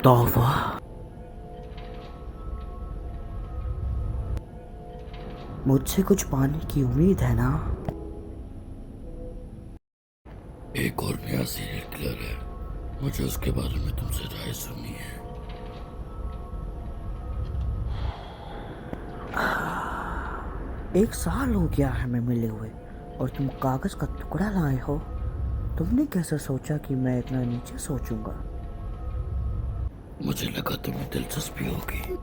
तौबा। मुझसे कुछ पाने की उम्मीद है ना? एक और नया सीरियल किलर है, मुझे उसके बारे में तुमसे राय सुननी है। एक साल हो गया है हमें मिले हुए और तुम कागज का टुकड़ा लाए हो। तुमने कैसे सोचा कि मैं इतना नीचे सोचूंगा? मुझे लगा तुम्हें दिलचस्पी होगी।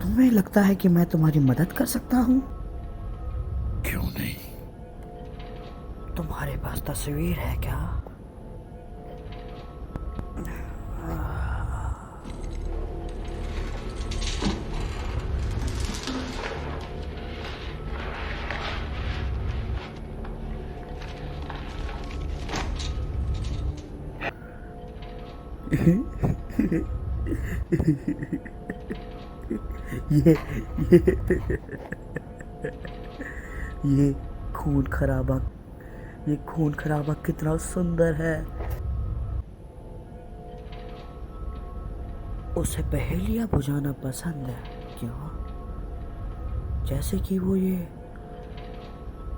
तुम्हें लगता है कि मैं तुम्हारी मदद कर सकता हूँ? क्यों नहीं? तुम्हारे पास तस्वीर है क्या? ये ये खून खराबा, ये खून खराबा कितना सुंदर है। उसे पहेलियां बुझाना पसंद है क्यों? जैसे कि वो ये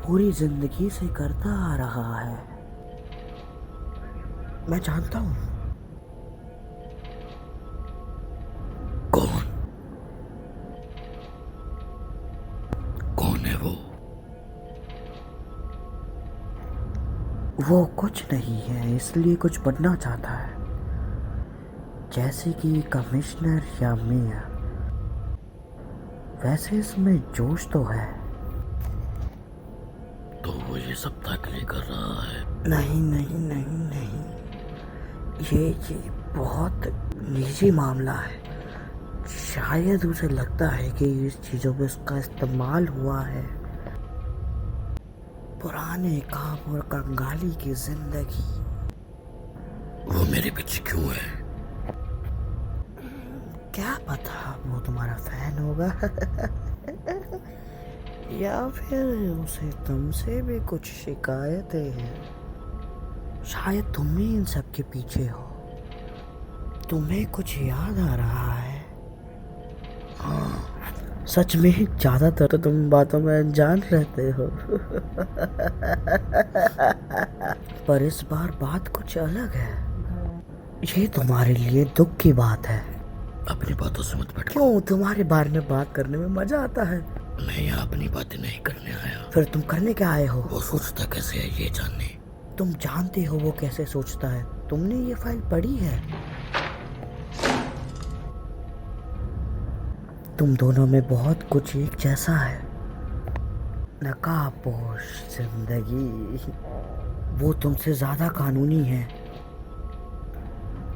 पूरी जिंदगी से करता आ रहा है। मैं जानता हूँ। कौन? कौन है वो? वो कुछ नहीं है, इसलिए कुछ बनना चाहता है, जैसे कि कमिश्नर या मेयर। वैसे इसमें जोश तो है। तो वो ये सब ताकली कर रहा है? नहीं नहीं नहीं नहीं, ये बहुत निजी मामला है। शायद उसे लगता है कि इस चीजों में उसका इस्तेमाल हुआ है। पुराने काम और कंगाली की जिंदगी। वो मेरे पीछे क्यों है? क्या पता वो तुम्हारा फैन होगा। या फिर उसे तुमसे भी कुछ शिकायतें हैं। शायद तुम ही इन सब के पीछे हो। तुम्हें कुछ याद आ रहा है? हाँ। सच में ज्यादातर तो तुम बातों में अनजान रहते हो। पर इस बार बात कुछ अलग है। ये तुम्हारे लिए दुख की बात है। अपनी बातों से मत भटको। क्यों? तुम्हारे बारे में बात करने में मजा आता है। मैं यहाँ अपनी बातें नहीं करने आया। फिर तुम करने क्या आए हो? वो सोचता कैसे है ये जानने। तुम जानते हो वो कैसे सोचता है? तुमने ये फाइल पढ़ी है? तुम दोनों में बहुत कुछ एक जैसा है। नकाबपोश जिंदगी। वो तुमसे ज्यादा कानूनी है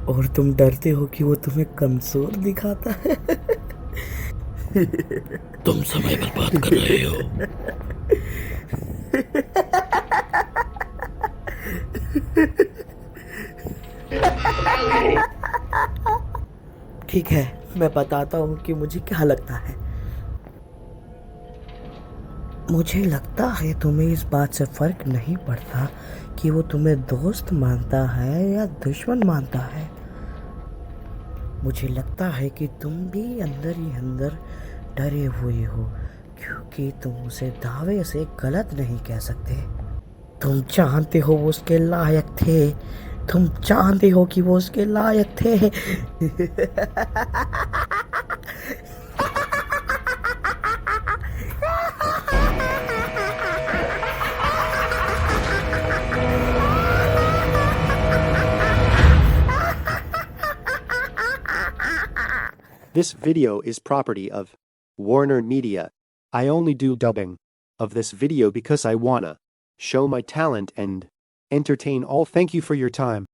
और तुम डरते हो कि वो तुम्हें कमजोर दिखाता है। तुम समय बर्बाद कर रहे हो। ठीक है, मैं बताता हूँ कि मुझे क्या लगता है। मुझे लगता है तुम्हें इस बात से फर्क नहीं पड़ता कि वो तुम्हें दोस्त मानता है या दुश्मन मानता है। मुझे लगता है कि तुम भी अंदर ही अंदर डरे हुए हो, क्योंकि तुम उसे दावे से गलत नहीं कह सकते। तुम जानते हो वो उसके लायक थे। तुम जानते हो कि वो उसके लायक थे। This video is property of Warner Media. I only do dubbing of this video because I wanna show my talent and entertain all. Thank you for your time.